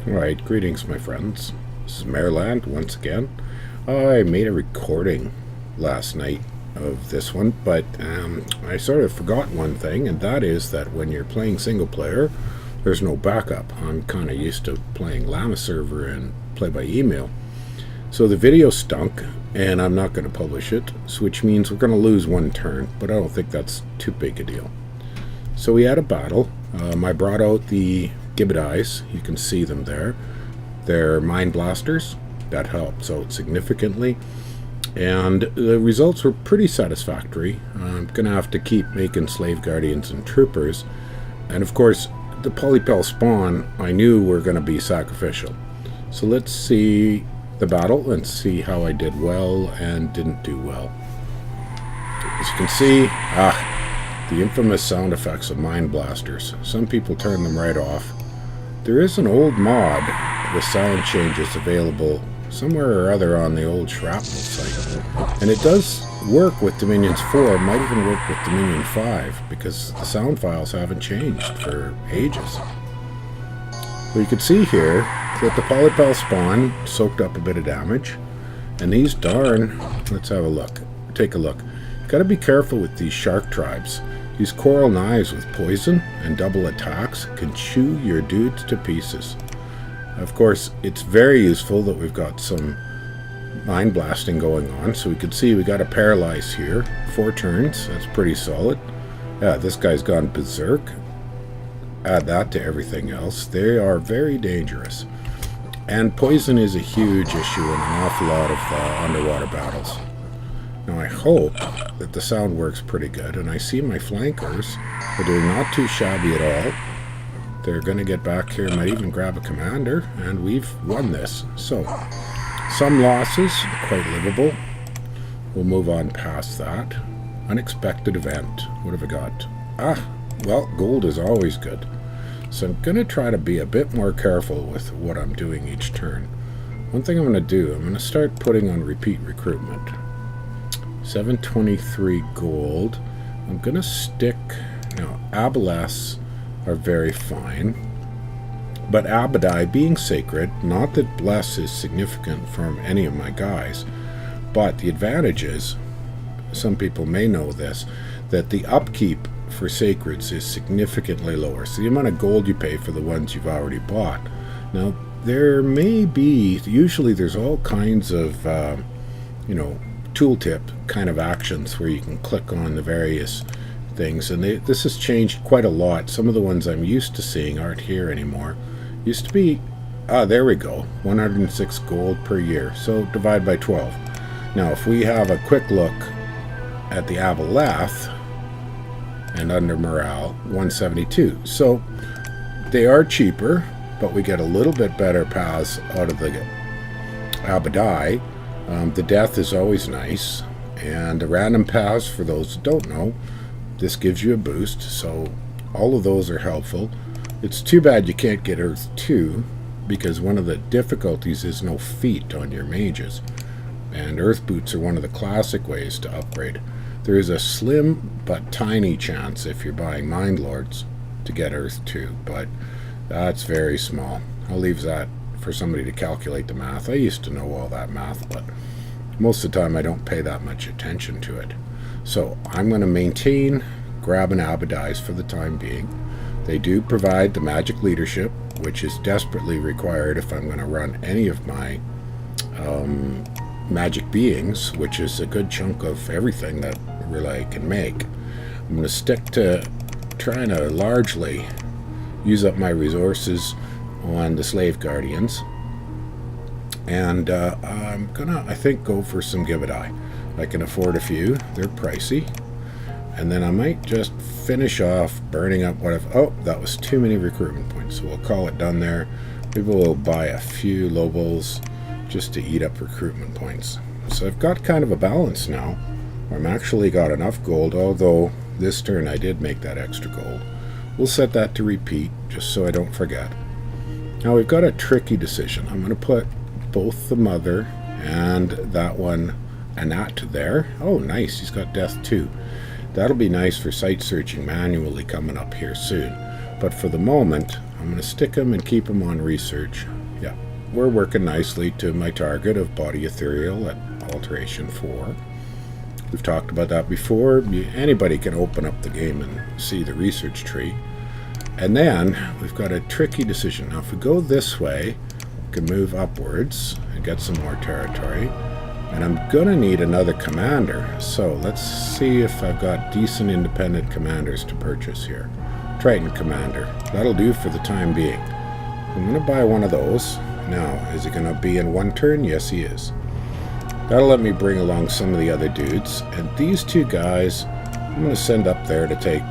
Alright, greetings my friends. This is Maerlande once again. I made a recording last night of this one, but I sort of forgot one thing, and that is that when you're playing single player, there's no backup. I'm kind of used to playing Llama server and play by email. So the video stunk, and I'm not going to publish it, which means we're going to lose one turn, but I don't think that's too big a deal. So we had a battle. I brought out the gibbet eyes. You can see them there. They're mine blasters. That helps out significantly. And the results were pretty satisfactory. I'm going to have to keep making slave guardians and troopers. And of course, the polypel spawn I knew were going to be sacrificial. So let's see the battle and see how I did well and didn't do well. As you can see, the infamous sound effects of mine blasters. Some people turn them right off. There is an old mod with sound changes available somewhere or other on the old Shrapnel site. And it does work with Dominions 4, might even work with Dominion 5, because the sound files haven't changed for ages. Well, you can see here that the polypel spawn soaked up a bit of damage. And these darn, let's have a look. Take a look. Got to be careful with these shark tribes. These coral knives with poison and double attacks can chew your dudes to pieces. Of course, it's very useful that we've got some mine blasting going on. So we can see we got a paralyze here. 4 turns. That's pretty solid. Yeah, this guy's gone berserk. Add that to everything else. They are very dangerous. And poison is a huge issue in an awful lot of underwater battles. Now I hope that the sound works pretty good, and I see my flankers are doing not too shabby at all. They're going to get back here, might even grab a commander, and we've won this. So, some losses, quite livable. We'll move on past that. Unexpected event. What have I got? Well, gold is always good. So I'm going to try to be a bit more careful with what I'm doing each turn. One thing I'm going to do, I'm going to start putting on repeat recruitment. 723 gold. I'm going to stick... Now, aboleths are very fine. But Abadai being sacred, not that bless is significant from any of my guys, but the advantage is, some people may know this, that the upkeep for sacreds is significantly lower. So the amount of gold you pay for the ones you've already bought. Now, there may be, usually there's all kinds of, tooltip kind of actions where you can click on the various things, and this has changed quite a lot. Some of the ones I'm used to seeing aren't here anymore. Used to be, there we go, 106 gold per year, so divide by 12. Now if we have a quick look at the aboleth, and under morale, 172. So they are cheaper, but we get a little bit better paths out of the Abadai. The death is always nice, and the random paths, for those who don't know, this gives you a boost, so all of those are helpful. It's too bad you can't get Earth 2, because one of the difficulties is no feet on your mages, and Earth boots are one of the classic ways to upgrade. There is a slim but tiny chance if you're buying Mind Lords to get Earth 2, but that's very small. I'll leave that for somebody to calculate the math. I used to know all that math, but most of the time I don't pay that much attention to it. So I'm going to maintain Grab and Abadais for the time being. They do provide the magic leadership, which is desperately required if I'm going to run any of my magic beings, which is a good chunk of everything that really I can make. I'm going to stick to trying to largely use up my resources on the slave guardians, and I'm gonna, I think, go for some gibbet eye. I can afford a few. They're pricey, and then I might just finish off burning up what that was too many recruitment points, so we'll call it done there. Maybe we'll buy a few lobos just to eat up recruitment points. So I've got kind of a balance now. I'm actually got enough gold, although this turn I did make that extra gold. We'll set that to repeat just so I don't forget. Now we've got a tricky decision. I'm going to put both the mother and that one, Anat, there. Oh nice, he's got death too. That'll be nice for site searching manually coming up here soon. But for the moment, I'm going to stick them and keep them on research. Yeah, we're working nicely to my target of body ethereal at alteration 4. We've talked about that before. Anybody can open up the game and see the research tree. And then we've got a tricky decision. Now if we go this way, we can move upwards and get some more territory. And I'm going to need another commander. So let's see if I've got decent independent commanders to purchase here. Triton commander. That'll do for the time being. I'm going to buy one of those. Now, is he going to be in one turn? Yes, he is. That'll let me bring along some of the other dudes. And these two guys, I'm going to send up there to take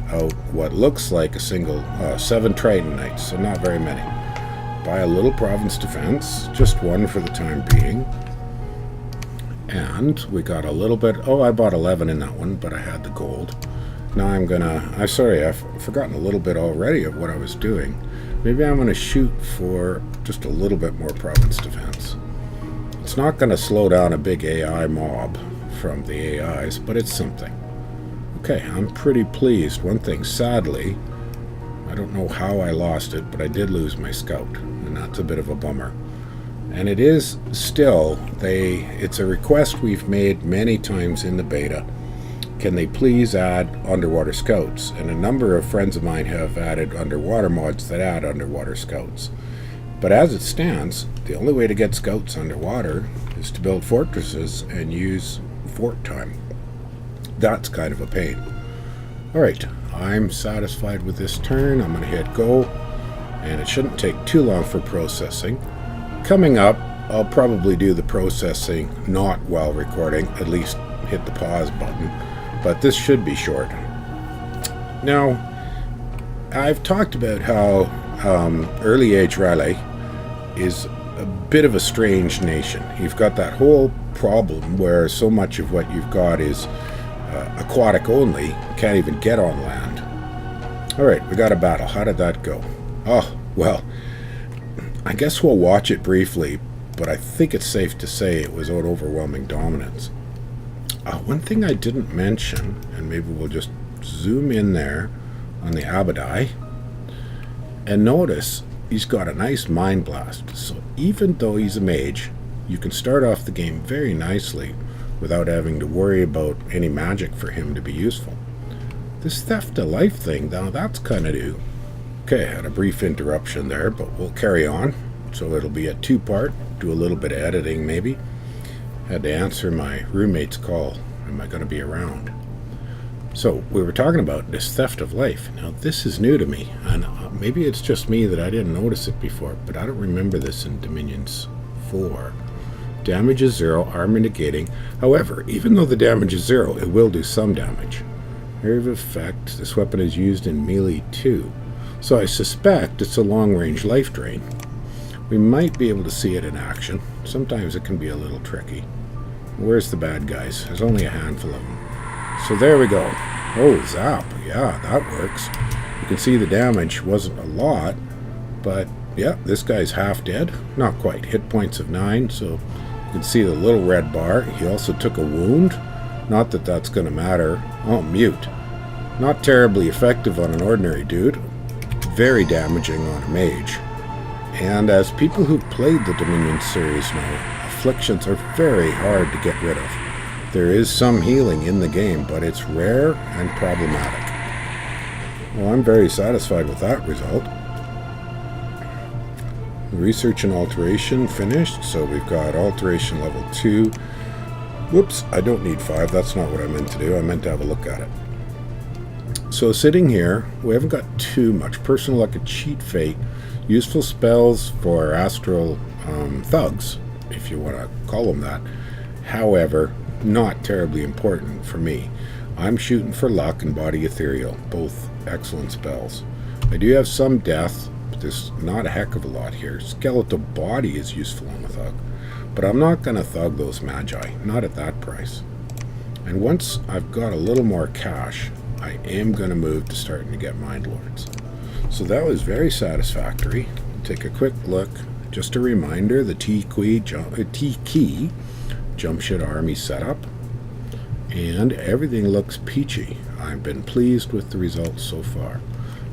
out what looks like a single 7 Triton Knights, so not very many. Buy a little province defense, just one for the time being. And we got a little bit, I bought 11 in that one, but I had the gold. Now I've forgotten a little bit already of what I was doing. Maybe I'm going to shoot for just a little bit more province defense. It's not going to slow down a big AI mob from the AIs, but it's something. Okay, I'm pretty pleased. One thing, sadly, I don't know how I lost it, but I did lose my scout, and that's a bit of a bummer. And it is still, it's a request we've made many times in the beta. Can they please add underwater scouts? And a number of friends of mine have added underwater mods that add underwater scouts. But as it stands, the only way to get scouts underwater is to build fortresses and use fort time. That's kind of a pain. Alright, I'm satisfied with this turn. I'm going to hit go, and it shouldn't take too long for processing. Coming up, I'll probably do the processing not while recording, at least hit the pause button, but this should be short. Now, I've talked about how early age Raleigh is a bit of a strange nation. You've got that whole problem where so much of what you've got is aquatic only, can't even get on land. Alright, we got a battle. How did that go? Oh, well, I guess we'll watch it briefly, but I think it's safe to say it was an overwhelming dominance. One thing I didn't mention, and maybe we'll just zoom in there on the Abadai, and notice he's got a nice Mind Blast. So even though he's a mage, you can start off the game very nicely without having to worry about any magic for him to be useful. This Theft of Life thing, now that's kind of new. Okay, I had a brief interruption there, but we'll carry on. So it'll be a 2-part, do a little bit of editing maybe. Had to answer my roommate's call. Am I going to be around? So we were talking about this Theft of Life. Now this is new to me, and maybe it's just me that I didn't notice it before, but I don't remember this in Dominions 4. Damage is 0, armor negating. However, even though the damage is 0, it will do some damage. Area of effect, this weapon is used in melee 2. So I suspect it's a long-range life drain. We might be able to see it in action. Sometimes it can be a little tricky. Where's the bad guys? There's only a handful of them. So there we go. Oh, zap. Yeah, that works. You can see the damage wasn't a lot, but yeah, this guy's half dead. Not quite. Hit points of 9, so you can see the little red bar. He also took a wound. Not that that's going to matter. Oh, mute. Not terribly effective on an ordinary dude. Very damaging on a mage. And as people who've played the Dominion series know, afflictions are very hard to get rid of. There is some healing in the game, but it's rare and problematic. Well, I'm very satisfied with that result. Research and alteration finished, so we've got alteration level 2. Whoops, I don't need 5, that's not what I meant to do. I meant to have a look at it. So sitting here, we haven't got too much. Personal luck and cheat fate. Useful spells for astral thugs, if you want to call them that. However, not terribly important for me. I'm shooting for luck and body ethereal, both excellent spells. I do have some death, but there's not a heck of a lot here. Skeletal body is useful on a thug, but I'm not going to thug those magi, not at that price. And once I've got a little more cash, I am going to move to starting to get Mind Lords. So that was very satisfactory. Take a quick look. Just a reminder, the T-key jump ship army setup. And everything looks peachy. I've been pleased with the results so far.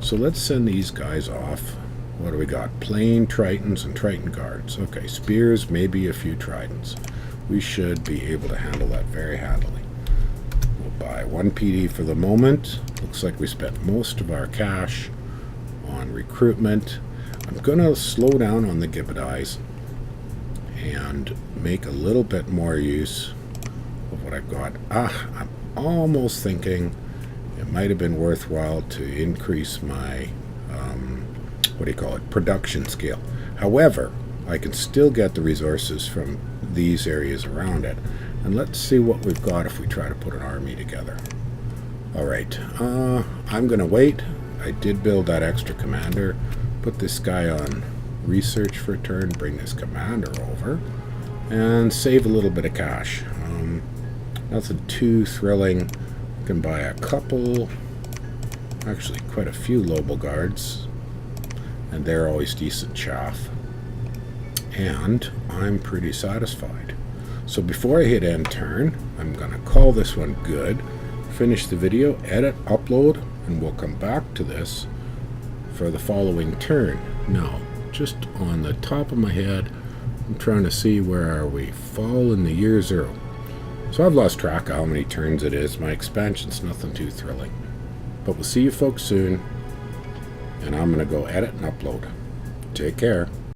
So let's send these guys off What do we got? Plain Tritons and Triton guards. Okay, spears, maybe a few Tridents. We should be able to handle that very handily. We'll buy 1 PD for the moment. Looks like we spent most of our cash on recruitment. I'm going to slow down on the Gibbet and make a little bit more use of what I've got. I'm almost thinking it might have been worthwhile to increase my production scale. However, I can still get the resources from these areas around it. And let's see what we've got if we try to put an army together. Alright, I'm going to wait. I did build that extra commander. Put this guy on research for a turn, bring this commander over, and save a little bit of cash. Nothing too thrilling. Can buy a couple, actually quite a few Lobo guards, and they're always decent chaff. And I'm pretty satisfied. So before I hit end turn, I'm going to call this one good, finish the video, edit, upload, and we'll come back to this for the following turn. Now, just on the top of my head, I'm trying to see where are we. Fall in the year 0. So I've lost track of how many turns it is. My expansion's nothing too thrilling. But we'll see you folks soon, and I'm going to go edit and upload. Take care.